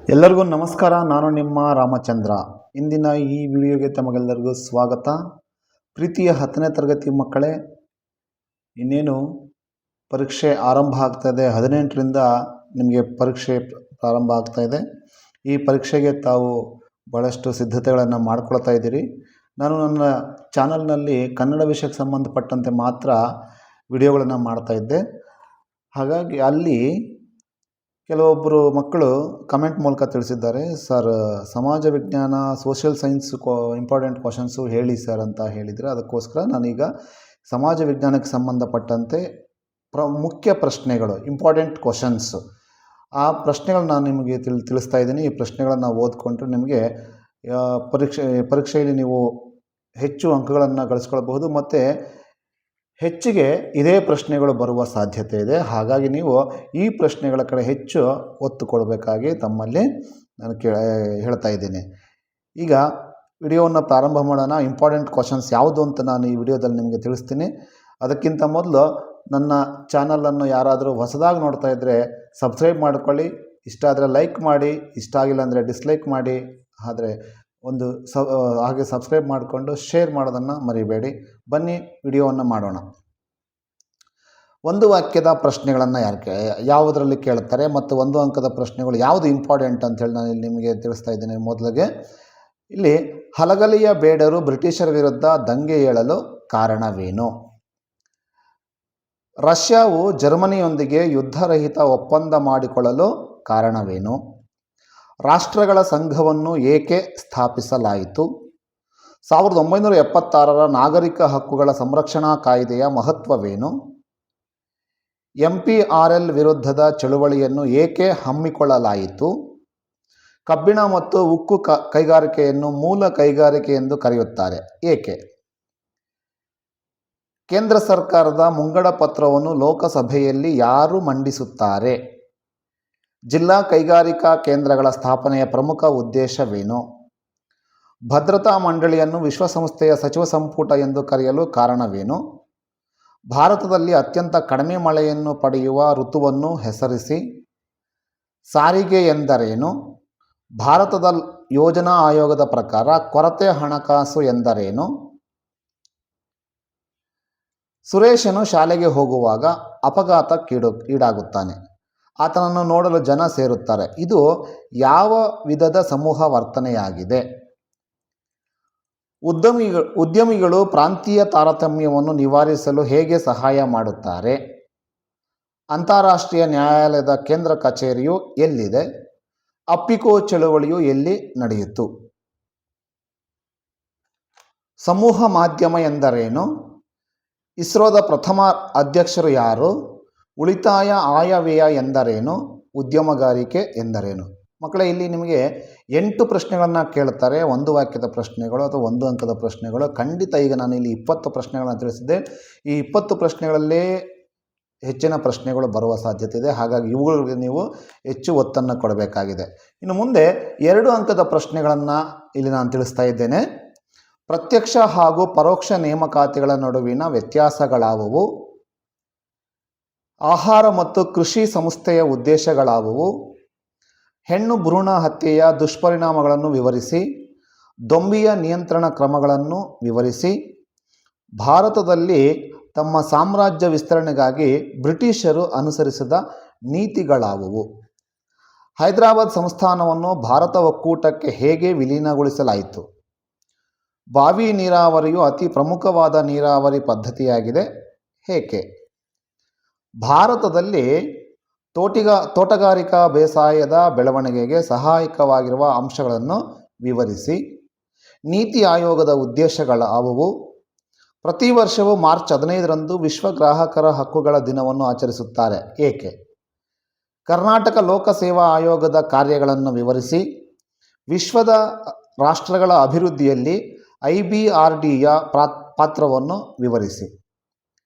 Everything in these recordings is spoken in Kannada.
ಎಲ್ಲರಿಗೂ ನಮಸ್ಕಾರ. ನಾನು ನಿಮ್ಮ ರಾಮಚಂದ್ರ. ಇಂದಿನ ಈ ವಿಡಿಯೋಗೆ ತಮಗೆಲ್ಲರಿಗೂ ಸ್ವಾಗತ. ಪ್ರೀತಿಯ 10ನೇ ತರಗತಿ ಮಕ್ಕಳೇ, ಇನ್ನೇನು ಪರೀಕ್ಷೆ ಆರಂಭ ಆಗ್ತಾಯಿದೆ. 18ರಿಂದ ನಿಮಗೆ ಪರೀಕ್ಷೆ ಪ್ರಾರಂಭ ಆಗ್ತಾಯಿದೆ. ಈ ಪರೀಕ್ಷೆಗೆ ತಾವು ಭಾಳಷ್ಟು ಸಿದ್ಧತೆಗಳನ್ನು ಮಾಡ್ಕೊಳ್ತಾ ಇದ್ದೀರಿ. ನಾನು ನನ್ನ ಚಾನಲ್ನಲ್ಲಿ ಕನ್ನಡ ವಿಷಯಕ್ಕೆ ಸಂಬಂಧಪಟ್ಟಂತೆ ಮಾತ್ರ ವಿಡಿಯೋಗಳನ್ನು ಮಾಡ್ತಾಯಿದ್ದೆ. ಹಾಗಾಗಿ ಅಲ್ಲಿ ಕೆಲವೊಬ್ಬರು ಮಕ್ಕಳು ಕಮೆಂಟ್ ಮೂಲಕ ತಿಳಿಸಿದ್ದಾರೆ, ಸರ್ ಸಮಾಜ ವಿಜ್ಞಾನ, ಸೋಷಿಯಲ್ ಸೈನ್ಸ್ ಇಂಪಾರ್ಟೆಂಟ್ ಕ್ವಶನ್ಸು ಹೇಳಿ ಸರ್ ಅಂತ ಹೇಳಿದರೆ, ಅದಕ್ಕೋಸ್ಕರ ನಾನೀಗ ಸಮಾಜ ವಿಜ್ಞಾನಕ್ಕೆ ಸಂಬಂಧಪಟ್ಟಂತೆ ಮುಖ್ಯ ಪ್ರಶ್ನೆಗಳು, ಇಂಪಾರ್ಟೆಂಟ್ ಕ್ವಶನ್ಸು, ಆ ಪ್ರಶ್ನೆಗಳನ್ನ ನಾನು ನಿಮಗೆ ತಿಳಿಸ್ತಾ ಇದ್ದೀನಿ. ಈ ಪ್ರಶ್ನೆಗಳನ್ನು ಓದ್ಕೊಂಡ್ರೆ ನಿಮಗೆ ಪರೀಕ್ಷೆಯಲ್ಲಿ ನೀವು ಹೆಚ್ಚು ಅಂಕಗಳನ್ನು ಗಳಿಸ್ಕೊಳ್ಬಹುದು ಮತ್ತು ಹೆಚ್ಚಿಗೆ ಇದೇ ಪ್ರಶ್ನೆಗಳು ಬರುವ ಸಾಧ್ಯತೆ ಇದೆ. ಹಾಗಾಗಿ ನೀವು ಈ ಪ್ರಶ್ನೆಗಳ ಕಡೆ ಹೆಚ್ಚು ಒತ್ತು ಕೊಡಬೇಕಾಗಿ ತಮ್ಮಲ್ಲಿ ನಾನು ಹೇಳ್ತಾ ಇದ್ದೀನಿ. ಈಗ ವಿಡಿಯೋವನ್ನು ಪ್ರಾರಂಭ ಮಾಡೋಣ. ಇಂಪಾರ್ಟೆಂಟ್ ಕ್ವಶನ್ಸ್ ಯಾವುದು ಅಂತ ನಾನು ಈ ವಿಡಿಯೋದಲ್ಲಿ ನಿಮಗೆ ತಿಳಿಸ್ತೀನಿ. ಅದಕ್ಕಿಂತ ಮೊದಲು ನನ್ನ ಚಾನಲನ್ನು ಯಾರಾದರೂ ಹೊಸದಾಗಿ ನೋಡ್ತಾ ಇದ್ದರೆ ಸಬ್ಸ್ಕ್ರೈಬ್ ಮಾಡ್ಕೊಳ್ಳಿ. ಇಷ್ಟ ಆದರೆ ಲೈಕ್ ಮಾಡಿ, ಇಷ್ಟ ಆಗಿಲ್ಲ ಅಂದರೆ ಡಿಸ್ಲೈಕ್ ಮಾಡಿ. ಆದರೆ ಹಾಗೆ ಸಬ್ಸ್ಕ್ರೈಬ್ ಮಾಡಿಕೊಂಡು ಶೇರ್ ಮಾಡೋದನ್ನು ಮರಿಬೇಡಿ. ಬನ್ನಿ ವಿಡಿಯೋವನ್ನು ಮಾಡೋಣ. ಒಂದು ವಾಕ್ಯದ ಪ್ರಶ್ನೆಗಳನ್ನು ಯಾವುದರಲ್ಲಿ ಕೇಳ್ತಾರೆ ಮತ್ತು ಒಂದು ಅಂಕದ ಪ್ರಶ್ನೆಗಳು ಯಾವುದು ಇಂಪಾರ್ಟೆಂಟ್ ಅಂಥೇಳಿ ನಾನು ಇಲ್ಲಿ ನಿಮಗೆ ತಿಳಿಸ್ತಾ ಇದ್ದೀನಿ. ಮೊದಲಿಗೆ ಇಲ್ಲಿ ಹಲಗಲಿಯ ಬೇಡರು ಬ್ರಿಟಿಷರ ವಿರುದ್ಧ ದಂಗೆ ಏಳಲು ಕಾರಣವೇನು? ರಷ್ಯಾವು ಜರ್ಮನಿಯೊಂದಿಗೆ ಯುದ್ಧರಹಿತ ಒಪ್ಪಂದ ಮಾಡಿಕೊಳ್ಳಲು ಕಾರಣವೇನು? ರಾಷ್ಟ್ರಗಳ ಸಂಘವನ್ನು ಏಕೆ ಸ್ಥಾಪಿಸಲಾಯಿತು? 1976ರ ನಾಗರಿಕ ಹಕ್ಕುಗಳ ಸಂರಕ್ಷಣಾ ಕಾಯ್ದೆಯ ಮಹತ್ವವೇನು? MPRL ವಿರುದ್ಧದ ಚಳುವಳಿಯನ್ನು ಏಕೆ ಹಮ್ಮಿಕೊಳ್ಳಲಾಯಿತು? ಕಬ್ಬಿಣ ಮತ್ತು ಉಕ್ಕು ಕೈಗಾರಿಕೆಯನ್ನು ಮೂಲ ಕೈಗಾರಿಕೆ ಎಂದು ಕರೆಯುತ್ತಾರೆ, ಏಕೆ? ಕೇಂದ್ರ ಸರ್ಕಾರದ ಮುಂಗಡ ಪತ್ರವನ್ನು ಲೋಕಸಭೆಯಲ್ಲಿ ಯಾರು ಮಂಡಿಸುತ್ತಾರೆ? ಜಿಲ್ಲಾ ಕೈಗಾರಿಕಾ ಕೇಂದ್ರಗಳ ಸ್ಥಾಪನೆಯ ಪ್ರಮುಖ ಉದ್ದೇಶವೇನು? ಭದ್ರತಾ ಮಂಡಳಿಯನ್ನು ವಿಶ್ವಸಂಸ್ಥೆಯ ಸಚಿವ ಸಂಪುಟ ಎಂದು ಕರೆಯಲು ಕಾರಣವೇನು? ಭಾರತದಲ್ಲಿ ಅತ್ಯಂತ ಕಡಿಮೆ ಮಳೆಯನ್ನು ಪಡೆಯುವ ಋತುವನ್ನು ಹೆಸರಿಸಿ. ಸಾರಿಗೆ ಎಂದರೇನು? ಭಾರತದ ಯೋಜನಾ ಆಯೋಗದ ಪ್ರಕಾರ ಕೊರತೆ ಹಣಕಾಸು ಎಂದರೇನು? ಸುರೇಶನು ಶಾಲೆಗೆ ಹೋಗುವಾಗ ಅಪಘಾತಕ್ಕೀಡಾಗುತ್ತಾನೆ. ಆತನನ್ನು ನೋಡಲು ಜನ ಸೇರುತ್ತಾರೆ. ಇದು ಯಾವ ವಿಧದ ಸಮೂಹ ವರ್ತನೆಯಾಗಿದೆ? ಉದ್ಯಮಿಗಳು ಪ್ರಾಂತೀಯ ತಾರತಮ್ಯವನ್ನು ನಿವಾರಿಸಲು ಹೇಗೆ ಸಹಾಯ ಮಾಡುತ್ತಾರೆ? ಅಂತಾರಾಷ್ಟ್ರೀಯ ನ್ಯಾಯಾಲಯದ ಕೇಂದ್ರ ಕಚೇರಿಯು ಎಲ್ಲಿದೆ? ಅಪ್ಪಿಕೋ ಚಳುವಳಿಯು ಎಲ್ಲಿ ನಡೆಯಿತು? ಸಮೂಹ ಮಾಧ್ಯಮ ಎಂದರೇನು? ಇಸ್ರೋದ ಪ್ರಥಮ ಅಧ್ಯಕ್ಷರು ಯಾರು? ಉಳಿತಾಯ ಆಯವ್ಯಯ ಎಂದರೇನು? ಉದ್ಯಮಗಾರಿಕೆ ಎಂದರೇನು? ಮಕ್ಕಳೇ, ಇಲ್ಲಿ ನಿಮಗೆ 8 ಪ್ರಶ್ನೆಗಳನ್ನು ಕೇಳ್ತಾರೆ. ಒಂದು ವಾಕ್ಯದ ಪ್ರಶ್ನೆಗಳು ಅಥವಾ ಒಂದು ಅಂಕದ ಪ್ರಶ್ನೆಗಳು. ಖಂಡಿತ ಈಗ ನಾನು ಇಲ್ಲಿ 20 ಪ್ರಶ್ನೆಗಳನ್ನು ತಿಳಿಸಿದ್ದೆ. ಈ 20 ಪ್ರಶ್ನೆಗಳಲ್ಲೇ ಹೆಚ್ಚಿನ ಪ್ರಶ್ನೆಗಳು ಬರುವ ಸಾಧ್ಯತೆ ಇದೆ. ಹಾಗಾಗಿ ಇವುಗಳಿಗೆ ನೀವು ಹೆಚ್ಚು ಒತ್ತನ್ನು ಕೊಡಬೇಕಾಗಿದೆ. ಇನ್ನು ಮುಂದೆ 2 ಅಂಕದ ಪ್ರಶ್ನೆಗಳನ್ನು ಇಲ್ಲಿ ನಾನು ತಿಳಿಸ್ತಾ ಇದ್ದೇನೆ. ಪ್ರತ್ಯಕ್ಷ ಹಾಗೂ ಪರೋಕ್ಷ ನೇಮಕಾತಿಗಳ ನಡುವಿನ ವ್ಯತ್ಯಾಸಗಳಾವುವು? ಆಹಾರ ಮತ್ತು ಕೃಷಿ ಸಂಸ್ಥೆಯ ಉದ್ದೇಶಗಳಾವುವು? ಹೆಣ್ಣು ಭ್ರೂಣ ಹತ್ಯೆಯ ದುಷ್ಪರಿಣಾಮಗಳನ್ನು ವಿವರಿಸಿ. ದೊಂಬಿಯ ನಿಯಂತ್ರಣ ಕ್ರಮಗಳನ್ನು ವಿವರಿಸಿ. ಭಾರತದಲ್ಲಿ ತಮ್ಮ ಸಾಮ್ರಾಜ್ಯ ವಿಸ್ತರಣೆಗಾಗಿ ಬ್ರಿಟಿಷರು ಅನುಸರಿಸಿದ ನೀತಿಗಳಾವುವು? ಹೈದರಾಬಾದ್ ಸಂಸ್ಥಾನವನ್ನು ಭಾರತ ಒಕ್ಕೂಟಕ್ಕೆ ಹೇಗೆ ವಿಲೀನಗೊಳಿಸಲಾಯಿತು? ಬಾವಿ ನೀರಾವರಿಯು ಅತಿ ಪ್ರಮುಖವಾದ ನೀರಾವರಿ ಪದ್ಧತಿಯಾಗಿದೆ, ಏಕೆ? ಭಾರತದಲ್ಲಿ ತೋಟಗಾರಿಕಾ ಬೇಸಾಯದ ಬೆಳವಣಿಗೆಗೆ ಸಹಾಯಕವಾಗಿರುವ ಅಂಶಗಳನ್ನು ವಿವರಿಸಿ. ನೀತಿ ಆಯೋಗದ ಉದ್ದೇಶಗಳಾವುವು? ಪ್ರತಿ ವರ್ಷವೂ ಮಾರ್ಚ್ 15ರಂದು ವಿಶ್ವ ಗ್ರಾಹಕರ ಹಕ್ಕುಗಳ ದಿನವನ್ನು ಆಚರಿಸುತ್ತಾರೆ, ಏಕೆ? ಕರ್ನಾಟಕ ಲೋಕಸೇವಾ ಆಯೋಗದ ಕಾರ್ಯಗಳನ್ನು ವಿವರಿಸಿ. ವಿಶ್ವದ ರಾಷ್ಟ್ರಗಳ ಅಭಿವೃದ್ಧಿಯಲ್ಲಿ IBRDಯ ಪಾತ್ರವನ್ನು ವಿವರಿಸಿ.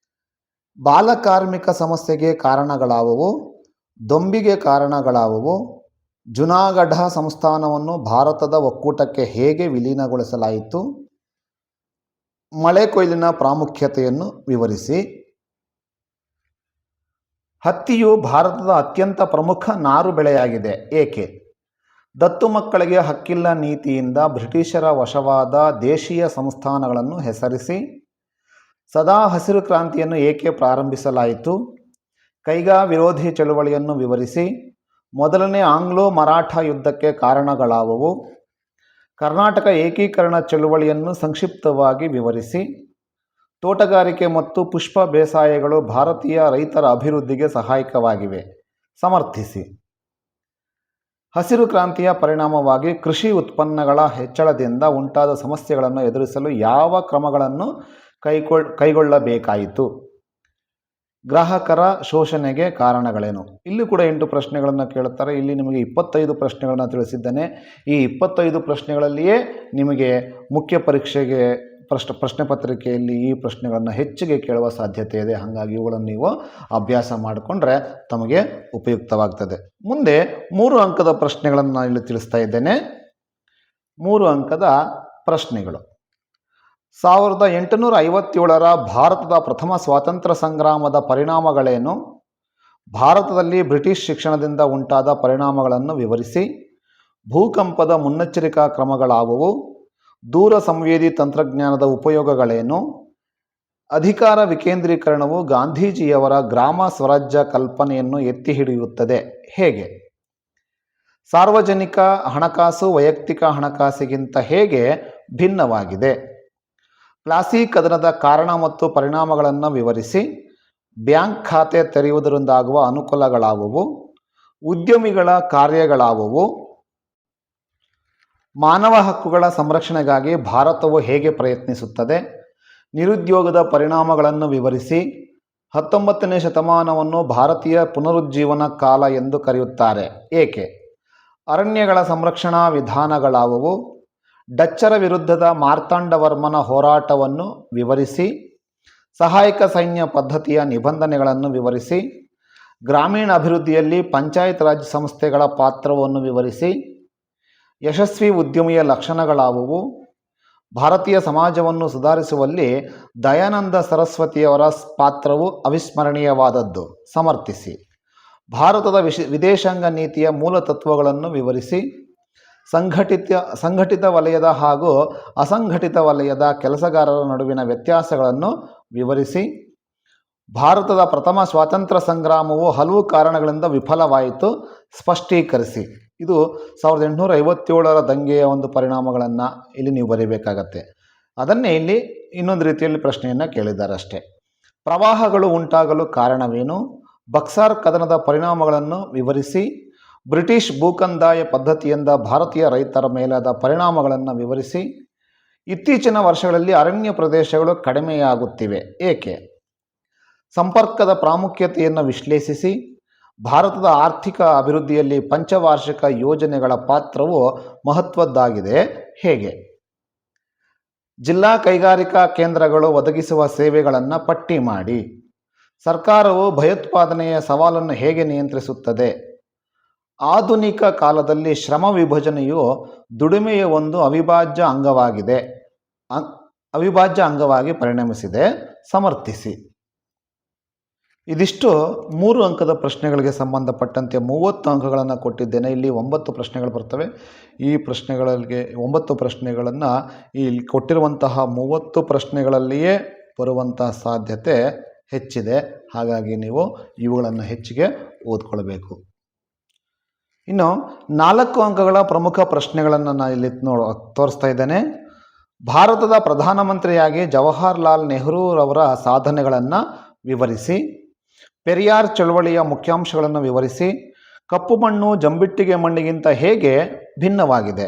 ಬಾಲಕಾರ್ಮಿಕ ಸಮಸ್ಯೆಗೆ ಕಾರಣಗಳಾವುವು? ದೊಂಬಿಗೆ ಕಾರಣಗಳಾವುವು? ಜುನಾಗಢ ಸಂಸ್ಥಾನವನ್ನು ಭಾರತದ ಒಕ್ಕೂಟಕ್ಕೆ ಹೇಗೆ ವಿಲೀನಗೊಳಿಸಲಾಯಿತು? ಮಳೆ ಕೊಯ್ಲಿನ ಪ್ರಾಮುಖ್ಯತೆಯನ್ನು ವಿವರಿಸಿ. ಹತ್ತಿಯು ಭಾರತದ ಅತ್ಯಂತ ಪ್ರಮುಖ ನಾರು ಬೆಳೆಯಾಗಿದೆ, ಏಕೆ? ದತ್ತು ಮಕ್ಕಳಿಗೆ ಹಕ್ಕಿಲ್ಲ ನೀತಿಯಿಂದ ಬ್ರಿಟಿಷರ ವಶವಾದ ದೇಶೀಯ ಸಂಸ್ಥಾನಗಳನ್ನು ಹೆಸರಿಸಿ. ಸದಾ ಹಸಿರು ಕ್ರಾಂತಿಯನ್ನು ಏಕೆ ಪ್ರಾರಂಭಿಸಲಾಯಿತು? ಕೈಗಾ ವಿರೋಧಿ ಚಳುವಳಿಯನ್ನು ವಿವರಿಸಿ. ಮೊದಲನೇ ಆಂಗ್ಲೋ ಮರಾಠ ಯುದ್ಧಕ್ಕೆ ಕಾರಣಗಳಾವುವು? ಕರ್ನಾಟಕ ಏಕೀಕರಣ ಚಳುವಳಿಯನ್ನು ಸಂಕ್ಷಿಪ್ತವಾಗಿ ವಿವರಿಸಿ. ತೋಟಗಾರಿಕೆ ಮತ್ತು ಪುಷ್ಪ ಬೇಸಾಯಗಳು ಭಾರತೀಯ ರೈತರ ಅಭಿವೃದ್ಧಿಗೆ ಸಹಾಯಕವಾಗಿವೆ, ಸಮರ್ಥಿಸಿ. ಹಸಿರು ಕ್ರಾಂತಿಯ ಪರಿಣಾಮವಾಗಿ ಕೃಷಿ ಉತ್ಪನ್ನಗಳ ಹೆಚ್ಚಳದಿಂದ ಉಂಟಾದ ಸಮಸ್ಯೆಗಳನ್ನು ಎದುರಿಸಲು ಯಾವ ಕ್ರಮಗಳನ್ನು ಕೈಗೊಳ್ಳಬೇಕಾಯಿತು? ಗ್ರಾಹಕರ ಶೋಷಣೆಗೆ ಕಾರಣಗಳೇನು? ಇಲ್ಲಿ ಕೂಡ 8 ಪ್ರಶ್ನೆಗಳನ್ನು ಕೇಳುತ್ತಾರೆ. ಇಲ್ಲಿ ನಿಮಗೆ 25 ಪ್ರಶ್ನೆಗಳನ್ನು ತಿಳಿಸಿದ್ದೇನೆ. ಈ 25 ಪ್ರಶ್ನೆಗಳಲ್ಲಿಯೇ ನಿಮಗೆ ಮುಖ್ಯ ಪರೀಕ್ಷೆಗೆ ಪ್ರಶ್ನೆ ಪತ್ರಿಕೆಯಲ್ಲಿ ಈ ಪ್ರಶ್ನೆಗಳನ್ನು ಹೆಚ್ಚಿಗೆ ಕೇಳುವ ಸಾಧ್ಯತೆ ಇದೆ. ಹಾಗಾಗಿ ಇವುಗಳನ್ನು ನೀವು ಅಭ್ಯಾಸ ಮಾಡಿಕೊಂಡ್ರೆ ತಮಗೆ ಉಪಯುಕ್ತವಾಗ್ತದೆ. ಮುಂದೆ 3 ಅಂಕದ ಪ್ರಶ್ನೆಗಳನ್ನು ಇಲ್ಲಿ ತಿಳಿಸ್ತಾ ಇದ್ದೇನೆ. 3 ಅಂಕದ ಪ್ರಶ್ನೆಗಳು. 1857ರ ಭಾರತದ ಪ್ರಥಮ ಸ್ವಾತಂತ್ರ್ಯ ಸಂಗ್ರಾಮದ ಪರಿಣಾಮಗಳೇನು? ಭಾರತದಲ್ಲಿ ಬ್ರಿಟಿಷ್ ಶಿಕ್ಷಣದಿಂದ ಉಂಟಾದ ಪರಿಣಾಮಗಳನ್ನು ವಿವರಿಸಿ. ಭೂಕಂಪದ ಮುನ್ನೆಚ್ಚರಿಕಾ ಕ್ರಮಗಳಾವುವು? ದೂರ ಸಂವೇದಿ ತಂತ್ರಜ್ಞಾನದ ಉಪಯೋಗಗಳೇನು? ಅಧಿಕಾರ ವಿಕೇಂದ್ರೀಕರಣವು ಗಾಂಧೀಜಿಯವರ ಗ್ರಾಮ ಸ್ವರಾಜ್ಯ ಕಲ್ಪನೆಯನ್ನು ಎತ್ತಿ ಹಿಡಿಯುತ್ತದೆ, ಹೇಗೆ? ಸಾರ್ವಜನಿಕ ಹಣಕಾಸು ವೈಯಕ್ತಿಕ ಹಣಕಾಸಿಗಿಂತ ಹೇಗೆ ಭಿನ್ನವಾಗಿದೆ? ಪ್ಲಾಸಿ ಕದನದ ಕಾರಣ ಮತ್ತು ಪರಿಣಾಮಗಳನ್ನು ವಿವರಿಸಿ. ಬ್ಯಾಂಕ್ ಖಾತೆ ತೆರೆಯುವುದರಿಂದಾಗುವ ಅನುಕೂಲಗಳಾವುವು? ಉದ್ಯಮಿಗಳ ಕಾರ್ಯಗಳಾವುವು? ಮಾನವ ಹಕ್ಕುಗಳ ಸಂರಕ್ಷಣೆಗಾಗಿ ಭಾರತವು ಹೇಗೆ ಪ್ರಯತ್ನಿಸುತ್ತದೆ? ನಿರುದ್ಯೋಗದ ಪರಿಣಾಮಗಳನ್ನು ವಿವರಿಸಿ. 19ನೇ ಶತಮಾನವನ್ನು ಭಾರತೀಯ ಪುನರುಜ್ಜೀವನ ಕಾಲ ಎಂದು ಕರೆಯುತ್ತಾರೆ, ಏಕೆ? ಅರಣ್ಯಗಳ ಸಂರಕ್ಷಣಾ ವಿಧಾನಗಳಾವುವು? ಡಚ್ಚರ ವಿರುದ್ಧದ ಮಾರ್ತಾಂಡವರ್ಮನ ಹೋರಾಟವನ್ನು ವಿವರಿಸಿ. ಸಹಾಯಕ ಸೈನ್ಯ ಪದ್ಧತಿಯ ನಿಬಂಧನೆಗಳನ್ನು ವಿವರಿಸಿ. ಗ್ರಾಮೀಣ ಅಭಿವೃದ್ಧಿಯಲ್ಲಿ ಪಂಚಾಯತ್ ರಾಜ್ ಸಂಸ್ಥೆಗಳ ಪಾತ್ರವನ್ನು ವಿವರಿಸಿ. ಯಶಸ್ವಿ ಉದ್ಯಮಿಯ ಲಕ್ಷಣಗಳಾವುವು? ಭಾರತೀಯ ಸಮಾಜವನ್ನು ಸುಧಾರಿಸುವಲ್ಲಿ ದಯಾನಂದ ಸರಸ್ವತಿಯವರ ಪಾತ್ರವು ಅವಿಸ್ಮರಣೀಯವಾದದ್ದು, ಸಮರ್ಥಿಸಿ. ಭಾರತದ ವಿದೇಶಾಂಗ ನೀತಿಯ ಮೂಲ ತತ್ವಗಳನ್ನು ವಿವರಿಸಿ. ಸಂಘಟಿತ ವಲಯದ ಹಾಗೂ ಅಸಂಘಟಿತ ವಲಯದ ಕೆಲಸಗಾರರ ನಡುವಿನ ವ್ಯತ್ಯಾಸಗಳನ್ನು ವಿವರಿಸಿ. ಭಾರತದ ಪ್ರಥಮ ಸ್ವಾತಂತ್ರ್ಯ ಸಂಗ್ರಾಮವು ಹಲವು ಕಾರಣಗಳಿಂದ ವಿಫಲವಾಯಿತು, ಸ್ಪಷ್ಟೀಕರಿಸಿ. ಇದು 1857ರ ದಂಗೆಯ ಒಂದು ಪರಿಣಾಮಗಳನ್ನು ಇಲ್ಲಿ ನೀವು ಬರೀಬೇಕಾಗತ್ತೆ. ಅದನ್ನೇ ಇಲ್ಲಿ ಇನ್ನೊಂದು ರೀತಿಯಲ್ಲಿ ಪ್ರಶ್ನೆಯನ್ನು ಕೇಳಿದ್ದಾರೆ ಅಷ್ಟೇ. ಪ್ರವಾಹಗಳು ಉಂಟಾಗಲು ಕಾರಣವೇನು? ಬಕ್ಸಾರ್ ಕದನದ ಪರಿಣಾಮಗಳನ್ನು ವಿವರಿಸಿ. ಬ್ರಿಟಿಷ್ ಭೂಕಂದಾಯ ಪದ್ಧತಿಯಿಂದ ಭಾರತೀಯ ರೈತರ ಮೇಲಾದ ಪರಿಣಾಮಗಳನ್ನು ವಿವರಿಸಿ. ಇತ್ತೀಚಿನ ವರ್ಷಗಳಲ್ಲಿ ಅರಣ್ಯ ಪ್ರದೇಶಗಳು ಕಡಿಮೆಯಾಗುತ್ತಿವೆ, ಏಕೆ? ಸಂಪರ್ಕದ ಪ್ರಾಮುಖ್ಯತೆಯನ್ನು ವಿಶ್ಲೇಷಿಸಿ. ಭಾರತದ ಆರ್ಥಿಕ ಅಭಿವೃದ್ಧಿಯಲ್ಲಿ ಪಂಚವಾರ್ಷಿಕ ಯೋಜನೆಗಳ ಪಾತ್ರವು ಮಹತ್ವದ್ದಾಗಿದೆ, ಹೇಗೆ? ಜಿಲ್ಲಾ ಕೈಗಾರಿಕಾ ಕೇಂದ್ರಗಳು ಒದಗಿಸುವ ಸೇವೆಗಳನ್ನು ಪಟ್ಟಿ ಮಾಡಿ. ಸರ್ಕಾರವು ಭಯೋತ್ಪಾದನೆಯ ಸವಾಲನ್ನು ಹೇಗೆ ನಿಯಂತ್ರಿಸುತ್ತದೆ? ಆಧುನಿಕ ಕಾಲದಲ್ಲಿ ಶ್ರಮ ವಿಭಜನೆಯು ದುಡಿಮೆಯ ಒಂದು ಅವಿಭಾಜ್ಯ ಅಂಗವಾಗಿ ಪರಿಣಮಿಸಿದೆ, ಸಮರ್ಥಿಸಿ. ಇದಿಷ್ಟು 3 ಅಂಕದ ಪ್ರಶ್ನೆಗಳಿಗೆ ಸಂಬಂಧಪಟ್ಟಂತೆ 30 ಅಂಕಗಳನ್ನು ಕೊಟ್ಟಿದ್ದೇನೆ. ಇಲ್ಲಿ 9 ಪ್ರಶ್ನೆಗಳು ಬರ್ತವೆ. ಈ ಪ್ರಶ್ನೆಗಳಿಗೆ 9 ಪ್ರಶ್ನೆಗಳನ್ನು ಇಲ್ಲಿ ಕೊಟ್ಟಿರುವಂತಹ 30 ಪ್ರಶ್ನೆಗಳಲ್ಲಿಯೇ ಬರುವಂತಹ ಸಾಧ್ಯತೆ ಹೆಚ್ಚಿದೆ. ಹಾಗಾಗಿ ನೀವು ಇವುಗಳನ್ನು ಹೆಚ್ಚಿಗೆ ಓದ್ಕೊಳ್ಬೇಕು. ಇನ್ನು 4 ಅಂಕಗಳ ಪ್ರಮುಖ ಪ್ರಶ್ನೆಗಳನ್ನು ನಾನು ಇಲ್ಲಿ ತೋರಿಸ್ತಾ ಇದ್ದೇನೆ. ಭಾರತದ ಪ್ರಧಾನಮಂತ್ರಿಯಾಗಿ ಜವಾಹರ್ಲಾಲ್ ನೆಹರೂರವರ ಸಾಧನೆಗಳನ್ನು ವಿವರಿಸಿ. ಪೆರಿಯಾರ್ ಚಳವಳಿಯ ಮುಖ್ಯಾಂಶಗಳನ್ನು ವಿವರಿಸಿ. ಕಪ್ಪು ಮಣ್ಣು ಜಂಬಿಟ್ಟಿಗೆ ಮಣ್ಣಿಗಿಂತ ಹೇಗೆ ಭಿನ್ನವಾಗಿದೆ?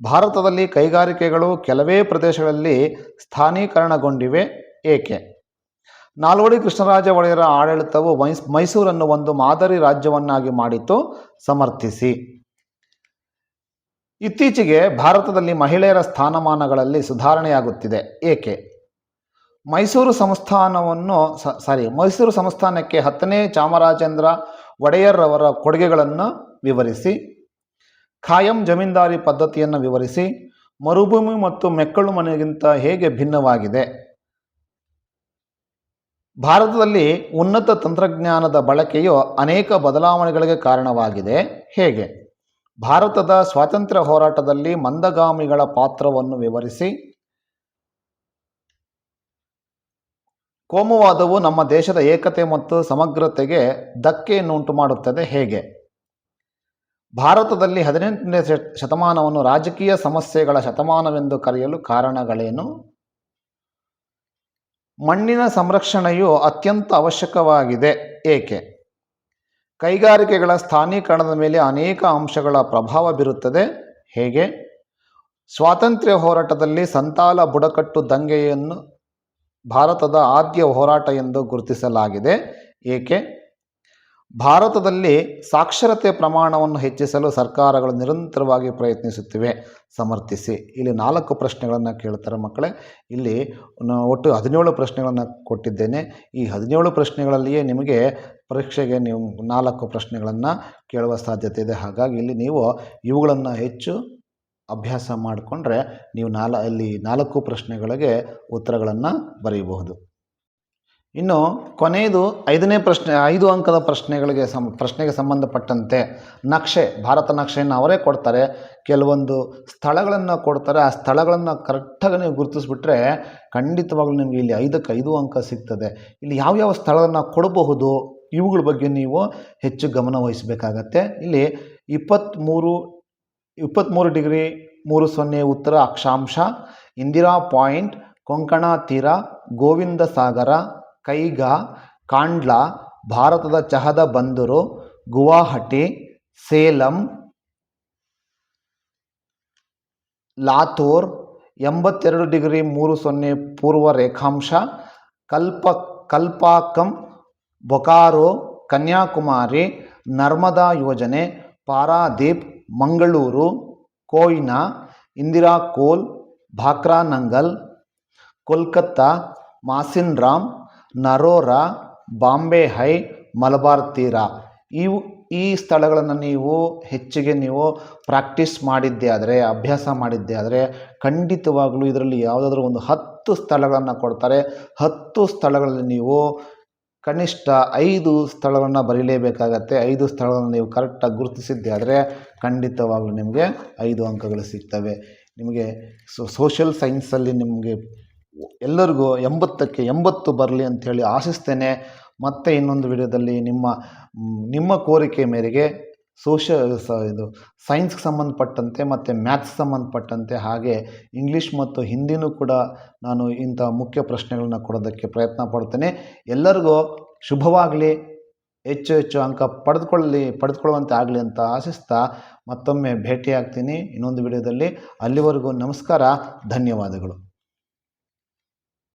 ಭಾರತದಲ್ಲಿ ಕೈಗಾರಿಕೆಗಳು ಕೆಲವೇ ಪ್ರದೇಶಗಳಲ್ಲಿ ಸ್ಥಾನೀಕರಣಗೊಂಡಿವೆ, ಏಕೆ? ನಾಲ್ವಡಿ ಕೃಷ್ಣರಾಜ ಒಡೆಯರ ಆಡಳಿತವು ಮೈಸೂರನ್ನು ಒಂದು ಮಾದರಿ ರಾಜ್ಯವನ್ನಾಗಿ ಮಾಡಿತು, ಸಮರ್ಥಿಸಿ. ಇತ್ತೀಚೆಗೆ ಭಾರತದಲ್ಲಿ ಮಹಿಳೆಯರ ಸ್ಥಾನಮಾನಗಳಲ್ಲಿ ಸುಧಾರಣೆಯಾಗುತ್ತಿದೆ, ಏಕೆ? ಮೈಸೂರು ಸಂಸ್ಥಾನಕ್ಕೆ 10ನೇ ಚಾಮರಾಜೇಂದ್ರ ಒಡೆಯರ್ ಅವರ ಕೊಡುಗೆಗಳನ್ನು ವಿವರಿಸಿ. ಖಾಯಂ ಜಮೀನ್ದಾರಿ ಪದ್ಧತಿಯನ್ನು ವಿವರಿಸಿ. ಮರುಭೂಮಿ ಮತ್ತು ಮೆಕ್ಕಲು ಮನೆಗಿಂತ ಹೇಗೆ ಭಿನ್ನವಾಗಿದೆ? ಭಾರತದಲ್ಲಿ ಉನ್ನತ ತಂತ್ರಜ್ಞಾನದ ಬಳಕೆಯು ಅನೇಕ ಬದಲಾವಣೆಗಳಿಗೆ ಕಾರಣವಾಗಿದೆ, ಹೇಗೆ? ಭಾರತದ ಸ್ವಾತಂತ್ರ್ಯ ಹೋರಾಟದಲ್ಲಿ ಮಂದಗಾಮಿಗಳ ಪಾತ್ರವನ್ನು ವಿವರಿಸಿ. ಕೋಮುವಾದವು ನಮ್ಮ ದೇಶದ ಏಕತೆ ಮತ್ತು ಸಮಗ್ರತೆಗೆ ಧಕ್ಕೆಯನ್ನುಂಟು ಮಾಡುತ್ತದೆ ಹೇಗೆ? ಭಾರತದಲ್ಲಿ 18ನೇ ಶತಮಾನವನ್ನು ರಾಜಕೀಯ ಸಮಸ್ಯೆಗಳ ಶತಮಾನವೆಂದು ಕರೆಯಲು ಕಾರಣಗಳೇನು? ಮಣ್ಣಿನ ಸಂರಕ್ಷಣೆಯು ಅತ್ಯಂತ ಅವಶ್ಯಕವಾಗಿದೆ ಏಕೆ? ಕೈಗಾರಿಕೆಗಳ ಸ್ಥಾನೀಕರಣದ ಮೇಲೆ ಅನೇಕ ಅಂಶಗಳ ಪ್ರಭಾವ ಬೀರುತ್ತದೆ ಹೇಗೆ? ಸ್ವಾತಂತ್ರ್ಯ ಹೋರಾಟದಲ್ಲಿ ಸಂತಾಲ ಬುಡಕಟ್ಟು ದಂಗೆಯನ್ನು ಭಾರತದ ಆದ್ಯ ಹೋರಾಟ ಎಂದು ಗುರುತಿಸಲಾಗಿದೆ ಏಕೆ? ಭಾರತದಲ್ಲಿ ಸಾಕ್ಷರತೆ ಪ್ರಮಾಣವನ್ನು ಹೆಚ್ಚಿಸಲು ಸರ್ಕಾರಗಳು ನಿರಂತರವಾಗಿ ಪ್ರಯತ್ನಿಸುತ್ತಿವೆ, ಸಮರ್ಥಿಸಿ. ಇಲ್ಲಿ 4 ಪ್ರಶ್ನೆಗಳನ್ನು ಕೇಳ್ತಾರೆ ಮಕ್ಕಳೇ. ಇಲ್ಲಿ ಒಟ್ಟು 17 ಪ್ರಶ್ನೆಗಳನ್ನು ಕೊಟ್ಟಿದ್ದೇನೆ. ಈ 17 ಪ್ರಶ್ನೆಗಳಲ್ಲಿಯೇ ನಿಮಗೆ ಪರೀಕ್ಷೆಗೆ ನೀವು 4 ಪ್ರಶ್ನೆಗಳನ್ನು ಕೇಳುವ ಸಾಧ್ಯತೆ ಇದೆ. ಹಾಗಾಗಿ ಇಲ್ಲಿ ನೀವು ಇವುಗಳನ್ನು ಹೆಚ್ಚು ಅಭ್ಯಾಸ ಮಾಡಿಕೊಂಡ್ರೆ ನೀವು 4 ಪ್ರಶ್ನೆಗಳಿಗೆ ಉತ್ತರಗಳನ್ನು ಬರೆಯಬಹುದು. ಇನ್ನು ಕೊನೆಯದು 5ನೇ ಪ್ರಶ್ನೆ, 5 ಅಂಕದ ಪ್ರಶ್ನೆಗೆ ಸಂಬಂಧಪಟ್ಟಂತೆ ನಕ್ಷೆ, ಭಾರತ ನಕ್ಷೆಯನ್ನು ಅವರೇ ಕೊಡ್ತಾರೆ. ಕೆಲವೊಂದು ಸ್ಥಳಗಳನ್ನು ಕೊಡ್ತಾರೆ. ಆ ಸ್ಥಳಗಳನ್ನು ಕರೆಕ್ಟಾಗಿ ನೀವು ಗುರುತಿಸ್ಬಿಟ್ರೆ ಖಂಡಿತವಾಗ್ಲೂ ನಿಮಗೆ ಇಲ್ಲಿ 5ಕ್ಕೆ 5 ಅಂಕ ಸಿಗ್ತದೆ. ಇಲ್ಲಿ ಯಾವ್ಯಾವ ಸ್ಥಳಗಳನ್ನು ಕೊಡಬಹುದು ಇವುಗಳ ಬಗ್ಗೆ ನೀವು ಹೆಚ್ಚು ಗಮನ ವಹಿಸಬೇಕಾಗತ್ತೆ. ಇಲ್ಲಿ 23 ಡಿಗ್ರಿ 30 ಉತ್ತರ ಅಕ್ಷಾಂಶ, ಇಂದಿರಾ ಪಾಯಿಂಟ್, ಕೊಂಕಣ ತೀರ, ಗೋವಿಂದ ಸಾಗರ, ಕೈಗಾ, ಕಾಂಡ್ಲಾ, ಭಾರತದ ಚಹದ ಬಂದರು, ಗುವಾಹಟಿ, ಸೇಲಂ, ಲಾತೂರ್, 82 ಡಿಗ್ರಿ 30 ಪೂರ್ವ ರೇಖಾಂಶ, ಕಲ್ಪಾಕಂ, ಬೊಕಾರೋ, ಕನ್ಯಾಕುಮಾರಿ, ನರ್ಮದಾ ಯೋಜನೆ, ಪಾರಾದೀಪ್, ಮಂಗಳೂರು, ಕೊಯ್ನಾ, ಇಂದಿರಾ ಕೋಲ್, ಭಾಕ್ರಾ ನಂಗಲ್, ಕೋಲ್ಕತ್ತಾ, ಮಾಸಿನ್ರಾಮ್, ನರೋರಾ, ಬಾಂಬೆ ಹೈ, ಮಲಬಾರ್ ತೀರ. ಈ ಸ್ಥಳಗಳನ್ನು ನೀವು ಹೆಚ್ಚಿಗೆ ಪ್ರಾಕ್ಟೀಸ್ ಮಾಡಿದ್ದೇ ಆದರೆ, ಅಭ್ಯಾಸ ಮಾಡಿದ್ದೇ ಆದರೆ ಖಂಡಿತವಾಗಲೂ ಇದರಲ್ಲಿ ಯಾವುದಾದ್ರೂ ಒಂದು 10 ಸ್ಥಳಗಳನ್ನು ಕೊಡ್ತಾರೆ. 10 ಸ್ಥಳಗಳಲ್ಲಿ ನೀವು ಕನಿಷ್ಠ 5 ಸ್ಥಳಗಳನ್ನು ಬರೀಲೇಬೇಕಾಗತ್ತೆ. 5 ಸ್ಥಳಗಳನ್ನು ನೀವು ಕರೆಕ್ಟಾಗಿ ಗುರುತಿಸಿದ್ದೇ ಆದರೆ ಖಂಡಿತವಾಗಲೂ ನಿಮಗೆ 5 ಅಂಕಗಳು ಸಿಗ್ತವೆ. ನಿಮಗೆ ಸೋಷಿಯಲ್ ಸೈನ್ಸಲ್ಲಿ ನಿಮಗೆ ಎಲ್ಲರಿಗೂ 80ಕ್ಕೆ 80 ಬರಲಿ ಅಂಥೇಳಿ ಆಶಿಸ್ತೇನೆ. ಮತ್ತೆ ಇನ್ನೊಂದು ವಿಡಿಯೋದಲ್ಲಿ ನಿಮ್ಮ ಕೋರಿಕೆ ಮೇರೆಗೆ ಸೈನ್ಸ್ಗೆ ಸಂಬಂಧಪಟ್ಟಂತೆ ಮತ್ತು ಮ್ಯಾಥ್ಸ್ ಸಂಬಂಧಪಟ್ಟಂತೆ ಹಾಗೆ ಇಂಗ್ಲೀಷ್ ಮತ್ತು ಹಿಂದಿನೂ ಕೂಡ ನಾನು ಇಂಥ ಮುಖ್ಯ ಪ್ರಶ್ನೆಗಳನ್ನ ಕೊಡೋದಕ್ಕೆ ಪ್ರಯತ್ನ ಪಡ್ತೇನೆ. ಎಲ್ಲರಿಗೂ ಶುಭವಾಗಲಿ, ಹೆಚ್ಚು ಅಂಕ ಪಡೆದುಕೊಳ್ಳುವಂತೆ ಆಗಲಿ ಅಂತ ಆಶಿಸ್ತಾ ಮತ್ತೊಮ್ಮೆ ಭೇಟಿಯಾಗ್ತೀನಿ ಇನ್ನೊಂದು ವಿಡಿಯೋದಲ್ಲಿ. ಅಲ್ಲಿವರೆಗೂ ನಮಸ್ಕಾರ, ಧನ್ಯವಾದಗಳು.